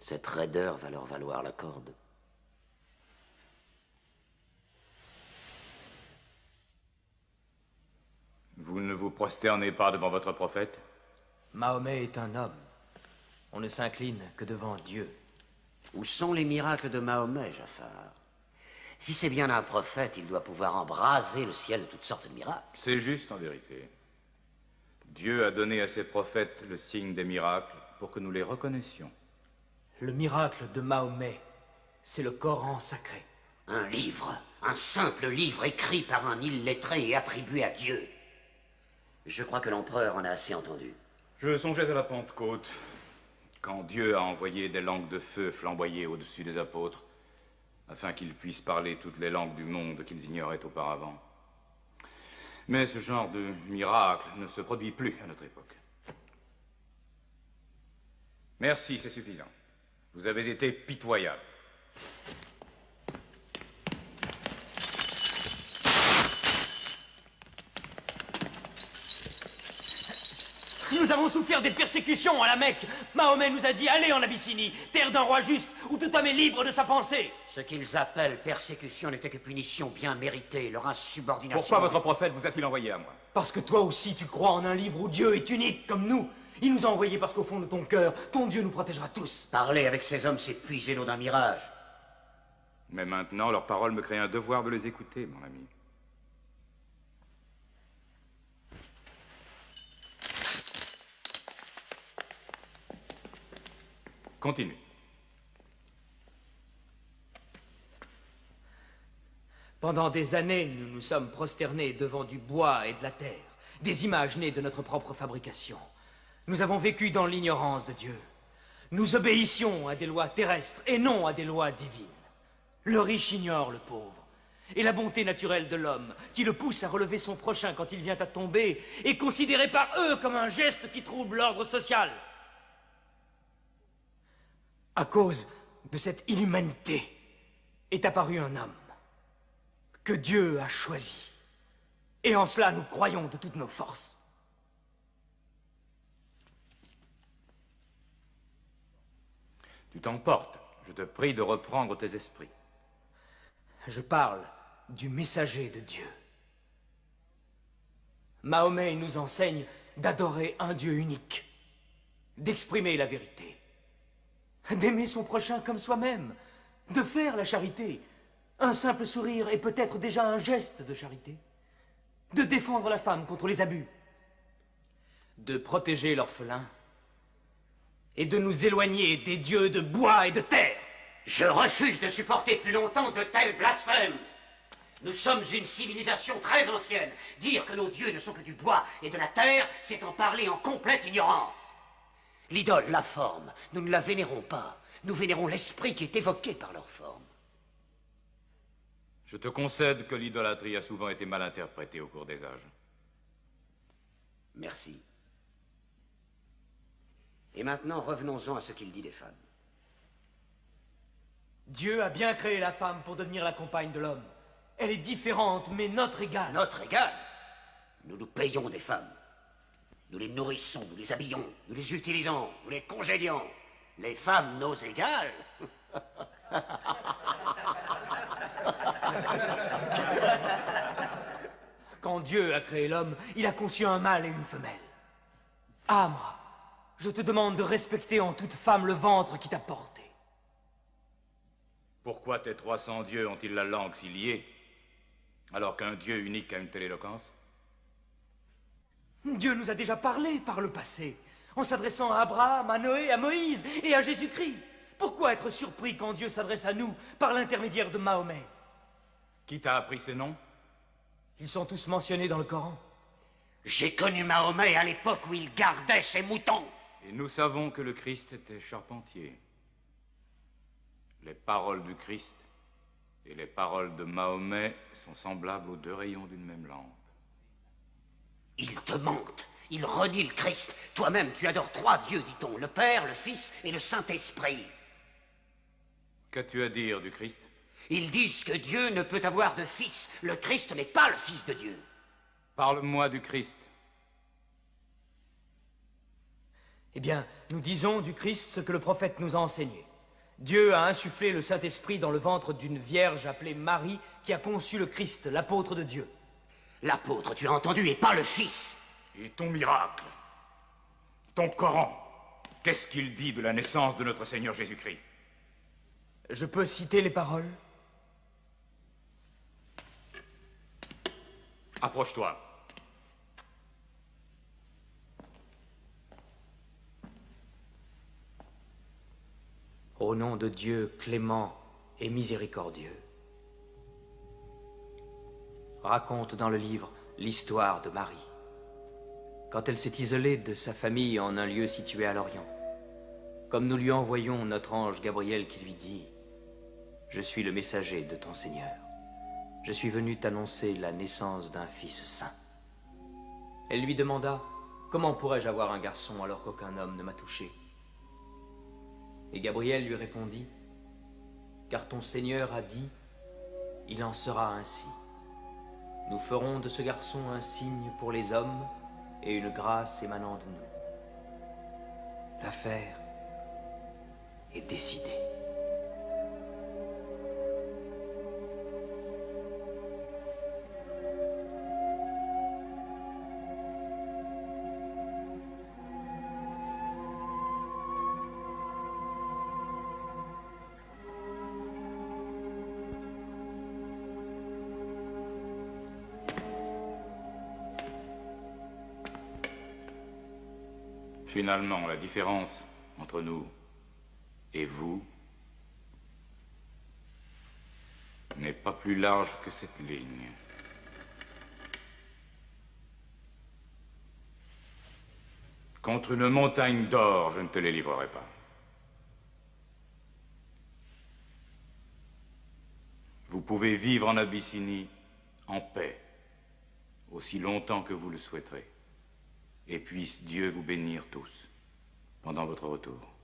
Cette raideur va leur valoir la corde. Vous ne vous prosternez pas devant votre prophète? Mahomet est un homme. On ne s'incline que devant Dieu. Où sont les miracles de Mahomet, Jafar? Si c'est bien un prophète, il doit pouvoir embraser le ciel de toutes sortes de miracles. C'est juste, en vérité. Dieu a donné à ses prophètes le signe des miracles pour que nous les reconnaissions. Le miracle de Mahomet, c'est le Coran sacré. Un livre, un simple livre écrit par un illettré et attribué à Dieu. Je crois que l'empereur en a assez entendu. Je songeais à la Pentecôte, quand Dieu a envoyé des langues de feu flamboyer au-dessus des apôtres, afin qu'ils puissent parler toutes les langues du monde qu'ils ignoraient auparavant. Mais ce genre de miracle ne se produit plus à notre époque. Merci, c'est suffisant. Vous avez été pitoyable. Nous avons souffert des persécutions à la Mecque. Mahomet nous a dit, allez en Abyssinie, terre d'un roi juste, où tout homme est libre de sa pensée. Ce qu'ils appellent persécution n'était que punition bien méritée, leur insubordination... Pourquoi votre prophète vous a-t-il envoyé à moi? Parce que toi aussi tu crois en un livre où Dieu est unique, comme nous. Il nous a envoyés parce qu'au fond de ton cœur, ton Dieu nous protégera tous. Parler avec ces hommes, c'est puiser l'eau d'un mirage. Mais maintenant, leurs paroles me créent un devoir de les écouter, mon ami. Continue. Pendant des années, nous nous sommes prosternés devant du bois et de la terre, des images nées de notre propre fabrication. Nous avons vécu dans l'ignorance de Dieu. Nous obéissions à des lois terrestres et non à des lois divines. Le riche ignore le pauvre. Et la bonté naturelle de l'homme, qui le pousse à relever son prochain quand il vient à tomber, est considérée par eux comme un geste qui trouble l'ordre social. À cause de cette inhumanité est apparu un homme que Dieu a choisi. Et en cela, nous croyons de toutes nos forces. Tu t'emportes. Je te prie de reprendre tes esprits. Je parle du messager de Dieu. Mahomet nous enseigne d'adorer un Dieu unique, d'exprimer la vérité, d'aimer son prochain comme soi-même, de faire la charité. Un simple sourire est peut-être déjà un geste de charité. De défendre la femme contre les abus. De protéger l'orphelin. Et de nous éloigner des dieux de bois et de terre. Je refuse de supporter plus longtemps de tels blasphèmes. Nous sommes une civilisation très ancienne. Dire que nos dieux ne sont que du bois et de la terre, c'est en parler en complète ignorance. L'idole, la forme, nous ne la vénérons pas. Nous vénérons l'esprit qui est évoqué par leur forme. Je te concède que l'idolâtrie a souvent été mal interprétée au cours des âges. Merci. Et maintenant, revenons-en à ce qu'il dit des femmes. Dieu a bien créé la femme pour devenir la compagne de l'homme. Elle est différente, mais notre égale. Notre égale? Nous nous payons des femmes. Nous les nourrissons, nous les habillons, nous les utilisons, nous les congédions. Les femmes, nos égales? Quand Dieu a créé l'homme, il a conçu un mâle et une femelle. Amra, je te demande de respecter en toute femme le ventre qui t'a porté. Pourquoi tes 300 dieux ont-ils la langue si liée, alors qu'un Dieu unique a une telle éloquence? Dieu nous a déjà parlé par le passé, en s'adressant à Abraham, à Noé, à Moïse et à Jésus-Christ. Pourquoi être surpris quand Dieu s'adresse à nous par l'intermédiaire de Mahomet? Qui t'a appris ces noms? Ils sont tous mentionnés dans le Coran. J'ai connu Mahomet à l'époque où il gardait ses moutons. Et nous savons que le Christ était charpentier. Les paroles du Christ et les paroles de Mahomet sont semblables aux deux rayons d'une même lampe. Il te mente. Il renie le Christ. Toi-même, tu adores 3 dieux, dit-on. Le Père, le Fils et le Saint-Esprit. Qu'as-tu à dire du Christ? Ils disent que Dieu ne peut avoir de fils. Le Christ n'est pas le Fils de Dieu. Parle-moi du Christ. Eh bien, nous disons du Christ ce que le prophète nous a enseigné. Dieu a insufflé le Saint-Esprit dans le ventre d'une vierge appelée Marie qui a conçu le Christ, l'apôtre de Dieu. L'apôtre, tu as entendu, et pas le Fils. Et ton miracle, ton Coran, qu'est-ce qu'il dit de la naissance de notre Seigneur Jésus-Christ? Je peux citer les paroles? Approche-toi. Au nom de Dieu clément et miséricordieux. Raconte dans le livre l'histoire de Marie, quand elle s'est isolée de sa famille en un lieu situé à l'Orient. Comme nous lui envoyons notre ange Gabriel qui lui dit « Je suis le messager de ton Seigneur. Je suis venu t'annoncer la naissance d'un fils saint. » Elle lui demanda « Comment pourrais-je avoir un garçon alors qu'aucun homme ne m'a touché ?» Et Gabriel lui répondit « Car ton Seigneur a dit, il en sera ainsi. Nous ferons de ce garçon un signe pour les hommes et une grâce émanant de nous. L'affaire est décidée. » Finalement, la différence entre nous et vous n'est pas plus large que cette ligne. Contre une montagne d'or, je ne te les livrerai pas. Vous pouvez vivre en Abyssinie en paix, aussi longtemps que vous le souhaiterez. Et puisse Dieu vous bénir tous pendant votre retour.